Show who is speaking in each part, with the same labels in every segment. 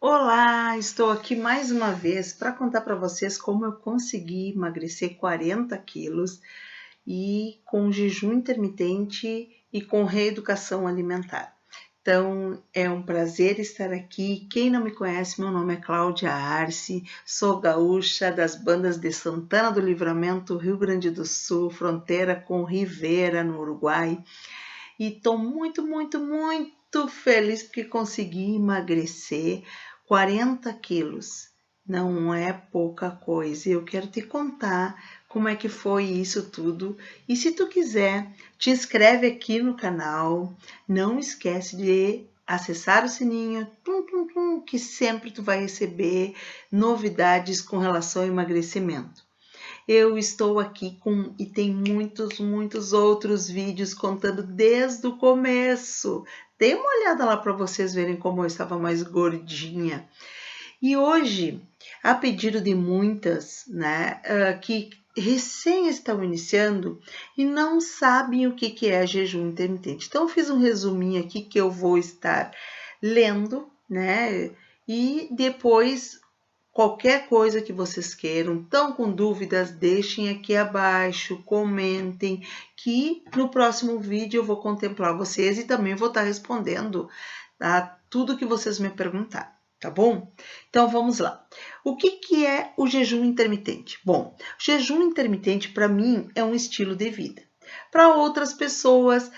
Speaker 1: Olá, estou aqui mais uma vez para contar para vocês como eu consegui emagrecer 40 quilos e com jejum intermitente e com reeducação alimentar. Então, é um prazer estar aqui. Quem não me conhece, meu nome é Cláudia Arce, sou gaúcha das bandas de Santana do Livramento, Rio Grande do Sul, fronteira com Rivera, no Uruguai. E estou muito feliz porque consegui emagrecer 40 quilos. Não é pouca coisa. Eu quero te contar como é que foi isso tudo. E se tu quiser, te inscreve aqui no canal. Não esquece de acessar o sininho, que sempre tu vai receber novidades com relação ao emagrecimento. Eu estou aqui e tem muitos outros vídeos contando desde o começo. Dê uma olhada lá para vocês verem como eu estava mais gordinha. E hoje, a pedido de muitas, né, que recém estão iniciando e não sabem o que é jejum intermitente. Então, eu fiz um resuminho aqui que eu vou estar lendo, né, e depois qualquer coisa que vocês queiram, estão com dúvidas, deixem aqui abaixo, comentem, que no próximo vídeo eu vou contemplar vocês e também vou estar respondendo a tudo que vocês me perguntarem, tá bom? Então vamos lá. O que é o jejum intermitente? Bom, o jejum intermitente para mim é um estilo de vida. Para outras pessoas,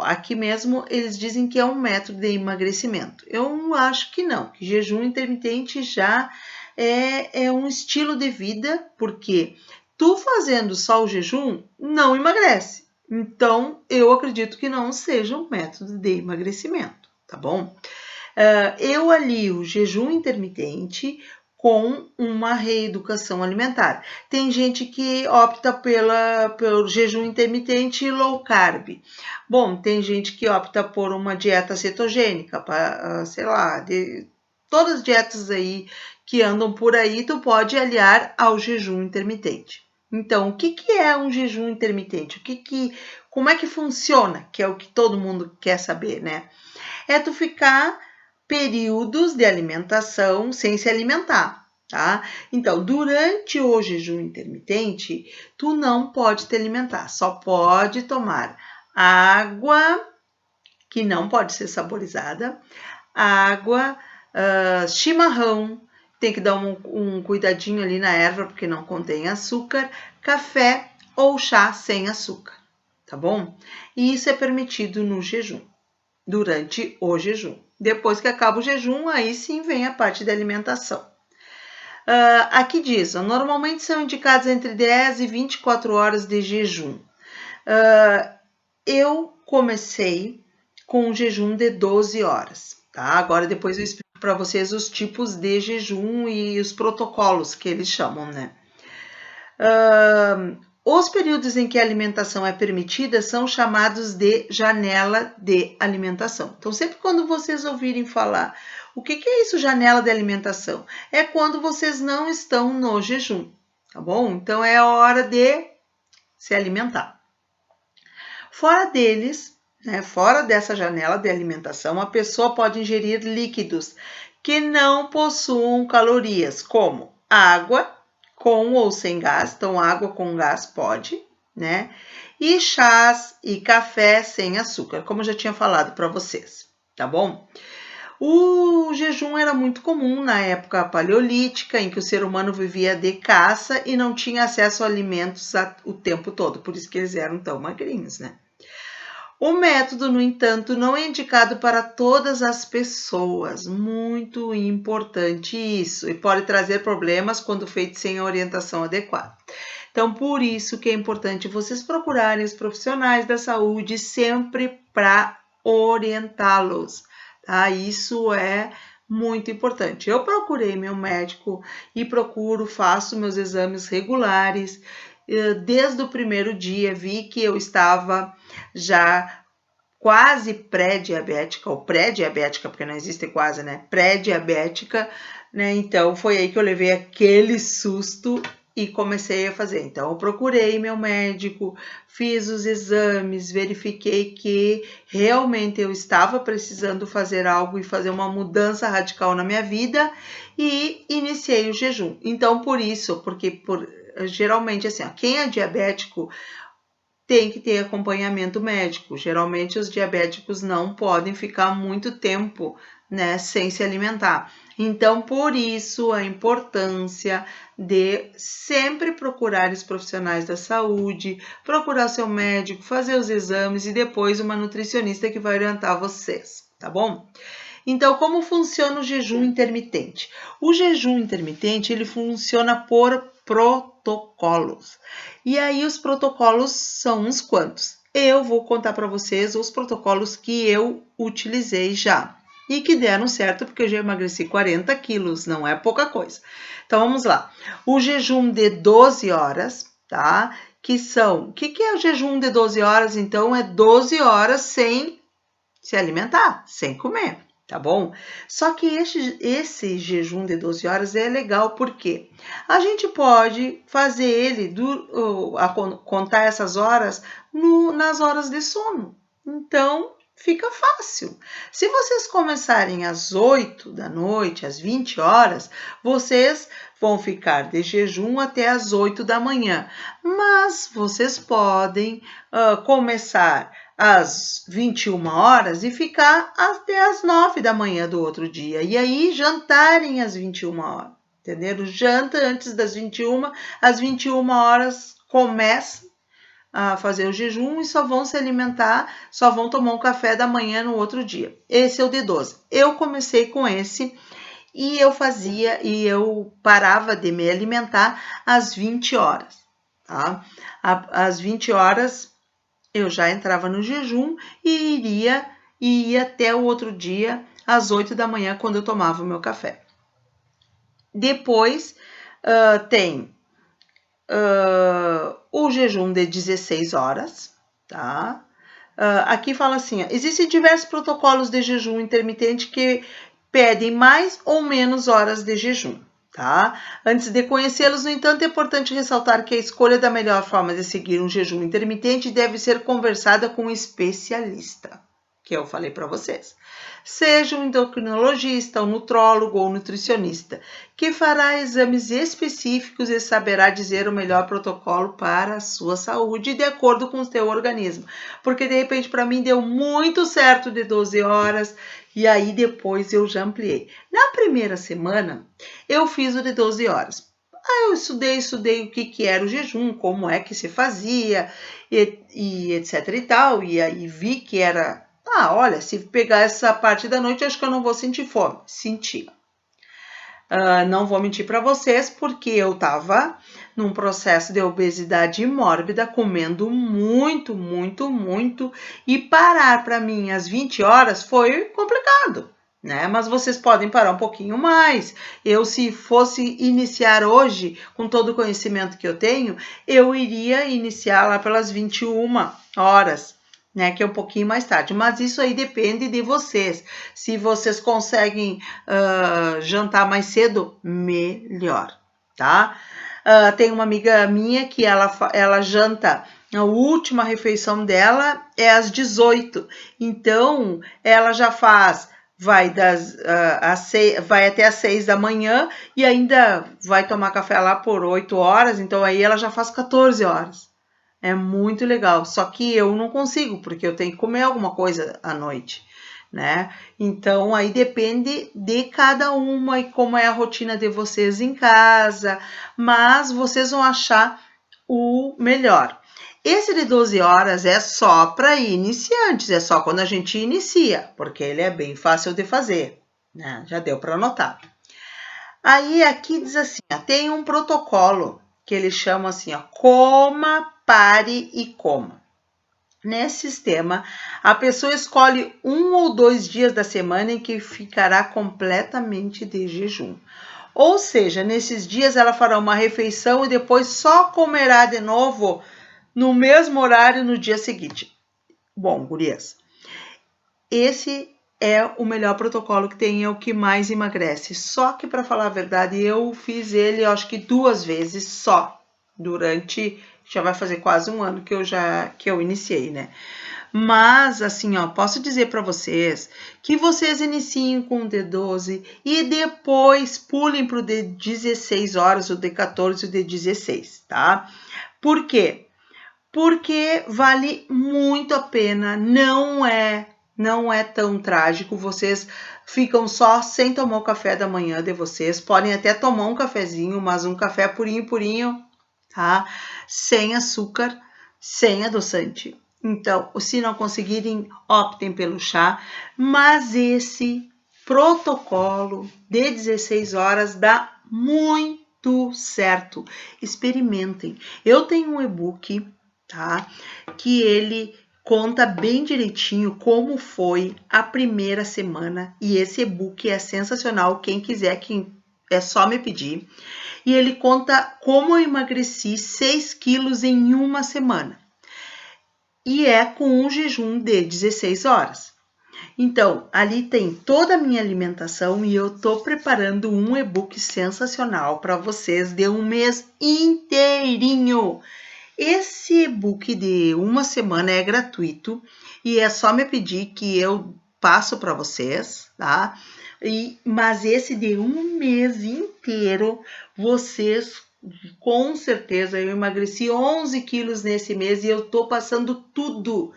Speaker 1: aqui mesmo eles dizem que é um método de emagrecimento. Eu acho que não, que jejum intermitente já é um estilo de vida, porque tu fazendo só o jejum não emagrece. Então, eu acredito que não seja um método de emagrecimento, tá bom? Eu alio o jejum intermitente com uma reeducação alimentar. Tem gente que opta pelo jejum intermitente e low carb. Bom, tem gente que opta por uma dieta cetogênica, sei lá, todas as dietas aí que andam por aí, tu pode aliar ao jejum intermitente. Então, o que é um jejum intermitente? Como é que funciona? Que é o que todo mundo quer saber, né? É tu ficar períodos de alimentação sem se alimentar, tá? Então, durante o jejum intermitente, tu não pode te alimentar, só pode tomar água, que não pode ser saborizada, água, chimarrão, tem que dar um cuidadinho ali na erva, porque não contém açúcar, café ou chá sem açúcar, tá bom? E isso é permitido no jejum, durante o jejum. Depois que acaba o jejum, aí sim vem a parte da alimentação. Aqui diz, normalmente são indicadas entre 10 e 24 horas de jejum. Eu comecei com um jejum de 12 horas, tá? Agora depois eu explico para vocês os tipos de jejum e os protocolos que eles chamam, né? Os períodos em que a alimentação é permitida são chamados de janela de alimentação. Então, sempre quando vocês ouvirem falar, o que é isso, janela de alimentação? É quando vocês não estão no jejum, tá bom? Então, é a hora de se alimentar. Fora deles, né, fora dessa janela de alimentação, a pessoa pode ingerir líquidos que não possuam calorias, como água, com ou sem gás, então água com gás pode, né? E chás e café sem açúcar, como eu já tinha falado para vocês, tá bom? O jejum era muito comum na época paleolítica, em que o ser humano vivia de caça e não tinha acesso a alimentos o tempo todo, por isso que eles eram tão magrinhos, né? O método, no entanto, não é indicado para todas as pessoas. Muito importante isso. E pode trazer problemas quando feito sem a orientação adequada. Então, por isso que é importante vocês procurarem os profissionais da saúde sempre para orientá-los, tá? Isso é muito importante. Eu procurei meu médico e faço meus exames regulares. Desde o primeiro dia vi que eu estava já quase pré-diabética, ou pré-diabética, porque não existe quase, né? Pré-diabética, né? Então foi aí que eu levei aquele susto e comecei a fazer. Então, eu procurei meu médico, fiz os exames, verifiquei que realmente eu estava precisando fazer algo e fazer uma mudança radical na minha vida e iniciei o jejum. Então, porque geralmente assim, ó, quem é diabético tem que ter acompanhamento médico. Geralmente os diabéticos não podem ficar muito tempo, né, sem se alimentar. Então, por isso a importância de sempre procurar os profissionais da saúde, procurar seu médico, fazer os exames e depois uma nutricionista que vai orientar vocês, tá bom? Então, como funciona o jejum intermitente? O jejum intermitente, ele funciona por protocolos. E aí, os protocolos são uns quantos? Eu vou contar para vocês os protocolos que eu utilizei já e que deram certo, porque eu já emagreci 40 quilos, não é pouca coisa. Então, vamos lá. O jejum de 12 horas, tá? O que é o jejum de 12 horas? Então, é 12 horas sem se alimentar, sem comer. Tá bom? Só que esse jejum de 12 horas é legal porque a gente pode fazer ele, contar essas horas nas horas de sono. Então, fica fácil. Se vocês começarem às 8 da noite, às 20 horas, vocês vão ficar de jejum até às 8 da manhã. Mas vocês podem começar às 21 horas e ficar até às 9 da manhã do outro dia. E aí jantarem às 21 horas, entenderam? Janta antes das 21, às 21 horas começam a fazer o jejum e só vão se alimentar, só vão tomar um café da manhã no outro dia. Esse é o de 12. Eu comecei com esse e eu parava de me alimentar às 20 horas, tá? Às 20 horas eu já entrava no jejum e ia até o outro dia, às 8 da manhã, quando eu tomava o meu café. Depois, tem o jejum de 16 horas, tá? Aqui fala assim, existem diversos protocolos de jejum intermitente que pedem mais ou menos horas de jejum. Tá? Antes de conhecê-los, no entanto, é importante ressaltar que a escolha da melhor forma de seguir um jejum intermitente deve ser conversada com um especialista, que eu falei para vocês. Seja um endocrinologista, um nutrólogo ou nutricionista, que fará exames específicos e saberá dizer o melhor protocolo para a sua saúde de acordo com o seu organismo. Porque, de repente, para mim deu muito certo de 12 horas, e aí depois eu já ampliei. Na primeira semana, eu fiz o de 12 horas. Aí eu estudei o que era o jejum, como é que se fazia, e etc e tal. E aí vi que era, olha, se pegar essa parte da noite, acho que eu não vou sentir fome. Senti. Não vou mentir para vocês, porque eu estava num processo de obesidade mórbida, comendo muito, muito, muito, e parar para mim às 20 horas foi complicado, né? Mas vocês podem parar um pouquinho mais. Eu, se fosse iniciar hoje, com todo o conhecimento que eu tenho, eu iria iniciar lá pelas 21 horas, né, que é um pouquinho mais tarde, mas isso aí depende de vocês. Se vocês conseguem jantar mais cedo, melhor, tá? Tem uma amiga minha que ela janta, a última refeição dela é às 18, então ela já vai até às 6 da manhã e ainda vai tomar café lá por 8 horas, então aí ela já faz 14 horas. É muito legal, só que eu não consigo, porque eu tenho que comer alguma coisa à noite, né? Então, aí depende de cada uma e como é a rotina de vocês em casa, mas vocês vão achar o melhor. Esse de 12 horas é só para iniciantes, é só quando a gente inicia, porque ele é bem fácil de fazer, né? Já deu para anotar. Aí, aqui diz assim, tem um protocolo que eles chamam assim, coma, pare e coma. Nesse sistema, a pessoa escolhe 1 ou 2 dias da semana em que ficará completamente de jejum. Ou seja, nesses dias ela fará uma refeição e depois só comerá de novo no mesmo horário no dia seguinte. Bom, gurias, esse é o melhor protocolo que tem, é o que mais emagrece. Só que, para falar a verdade, eu fiz ele, eu acho que 2 vezes só, durante, já vai fazer quase 1 ano que eu iniciei, né? Mas, assim, ó, posso dizer para vocês que vocês iniciem com o D12 e depois pulem para o D16 horas, o D14 e o D16, tá? Por quê? Porque vale muito a pena, não é tão trágico, vocês ficam só sem tomar o café da manhã de vocês, podem até tomar um cafezinho, mas um café purinho, tá? Sem açúcar, sem adoçante. Então, se não conseguirem, optem pelo chá, mas esse protocolo de 16 horas dá muito certo. Experimentem. Eu tenho um e-book, tá? Que ele conta bem direitinho como foi a primeira semana e esse e-book é sensacional. Quem quiser, é só me pedir. E ele conta como eu emagreci 6 quilos em 1 semana. E é com um jejum de 16 horas. Então, ali tem toda a minha alimentação e eu tô preparando um e-book sensacional para vocês de 1 mês inteirinho. Esse e-book de 1 semana é gratuito e é só me pedir que eu passo para vocês, tá? Mas esse de 1 mês inteiro, vocês, com certeza, eu emagreci 11 quilos nesse mês e eu tô passando tudo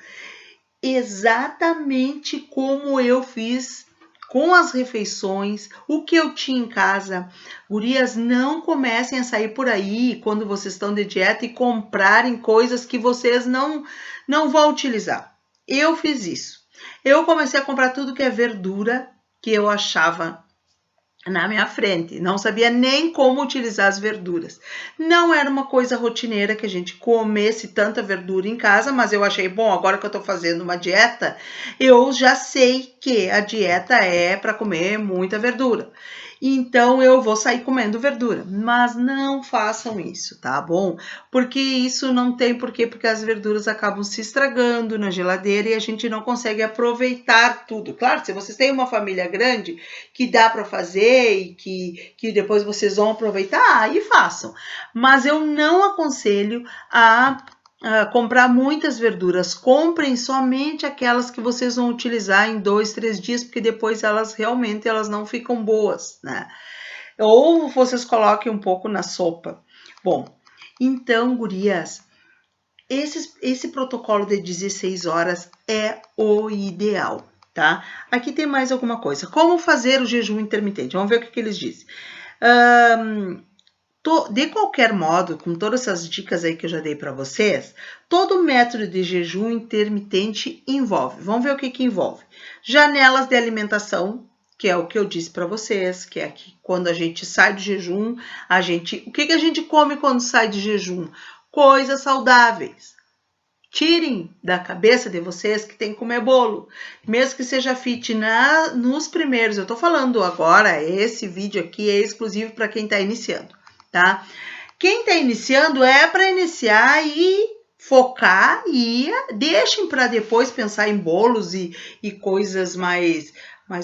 Speaker 1: exatamente como eu fiz com as refeições, o que eu tinha em casa. Gurias, não comecem a sair por aí quando vocês estão de dieta e comprarem coisas que vocês não vão utilizar. Eu fiz isso. Eu comecei a comprar tudo que é verdura que eu achava na minha frente, não sabia nem como utilizar as verduras. Não era uma coisa rotineira que a gente comesse tanta verdura em casa, mas eu achei, bom, agora que eu tô fazendo uma dieta, eu já sei que a dieta é para comer muita verdura. Então eu vou sair comendo verdura, mas não façam isso, tá bom? Porque isso não tem porquê, porque as verduras acabam se estragando na geladeira e a gente não consegue aproveitar tudo. Claro, se vocês têm uma família grande que dá para fazer e que depois vocês vão aproveitar, aí façam. Mas eu não aconselho a comprar muitas verduras. Comprem somente aquelas que vocês vão utilizar em 2, 3 dias, porque depois elas realmente não ficam boas, né? Ou vocês coloquem um pouco na sopa. Bom, então, gurias, esse protocolo de 16 horas é o ideal, tá? Aqui tem mais alguma coisa. Como fazer o jejum intermitente? Vamos ver o que eles dizem. De qualquer modo, com todas essas dicas aí que eu já dei para vocês, todo método de jejum intermitente envolve. Vamos ver o que envolve. Janelas de alimentação, que é o que eu disse para vocês, que é que quando a gente sai do jejum, o que a gente come quando sai de jejum? Coisas saudáveis. Tirem da cabeça de vocês que tem que comer bolo, mesmo que seja fit nos primeiros. Eu tô falando agora, esse vídeo aqui é exclusivo para quem tá iniciando, tá? Quem tá iniciando é para iniciar e focar e deixem para depois pensar em bolos e coisas mais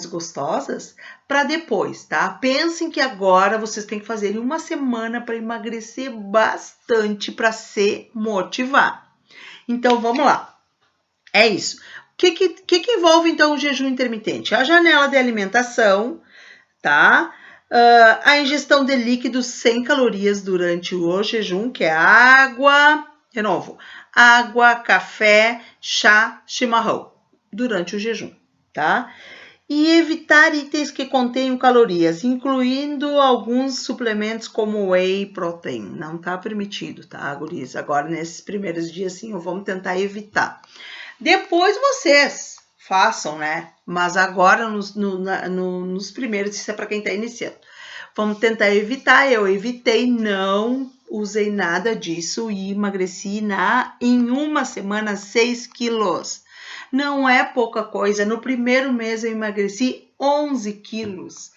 Speaker 1: gostosas para depois, tá? Pensem que agora vocês têm que fazer em 1 semana para emagrecer bastante, para se motivar. Então, vamos lá. É isso. O que envolve, então, o jejum intermitente? A janela de alimentação, tá? A ingestão de líquidos sem calorias durante o jejum, que é água, de novo, água, café, chá, chimarrão, durante o jejum, tá? E evitar itens que contenham calorias, incluindo alguns suplementos como whey protein. Não tá permitido, tá, guris? Agora, nesses primeiros dias, sim, vamos tentar evitar. Depois vocês façam, né? Mas agora, nos primeiros, isso é para quem tá iniciando. Vamos tentar evitar. Eu evitei, não usei nada disso e emagreci em 1 semana 6 quilos. Não é pouca coisa. No primeiro mês eu emagreci 11 quilos.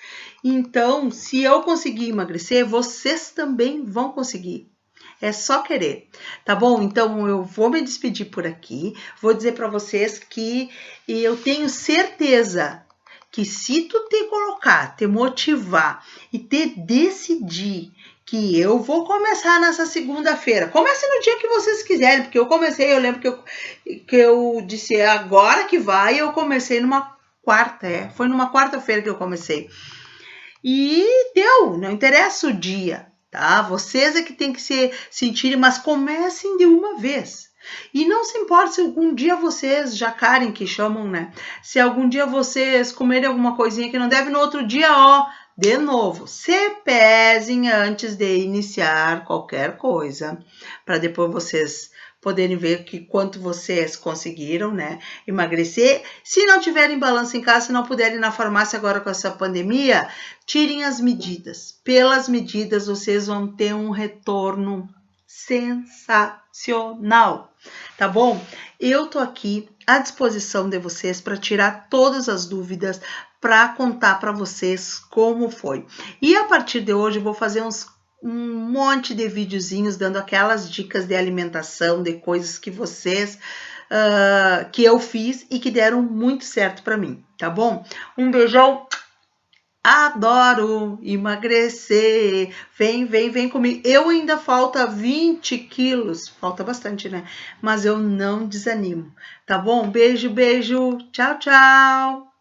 Speaker 1: Então, se eu conseguir emagrecer, vocês também vão conseguir. É só querer, tá bom? Então, eu vou me despedir por aqui. Vou dizer para vocês que eu tenho certeza que se tu te colocar, te motivar e te decidir que eu vou começar nessa segunda-feira. Comece no dia que vocês quiserem, porque eu comecei, eu lembro que eu disse agora que vai, eu comecei numa quarta, foi numa quarta-feira que eu comecei. E deu, não interessa o dia, tá? Vocês é que tem que se sentirem, mas comecem de uma vez. E não se importa se algum dia vocês, jacarem que chamam, né? Se algum dia vocês comerem alguma coisinha que não deve, no outro dia, ó, de novo, se pesem antes de iniciar qualquer coisa, para depois vocês poderem ver que quanto vocês conseguiram, né, emagrecer. Se não tiverem balanço em casa, se não puderem ir na farmácia agora com essa pandemia, tirem as medidas. Pelas medidas, vocês vão ter um retorno sensacional, tá bom? Eu tô aqui à disposição de vocês para tirar todas as dúvidas, para contar para vocês como foi. E a partir de hoje eu vou fazer um monte de videozinhos dando aquelas dicas de alimentação, de coisas que vocês, que eu fiz e que deram muito certo para mim, tá bom? Um beijão. Adoro emagrecer. Vem comigo. Eu ainda falta 20 quilos. Falta bastante, né? Mas eu não desanimo. Tá bom? Beijo. Tchau, tchau.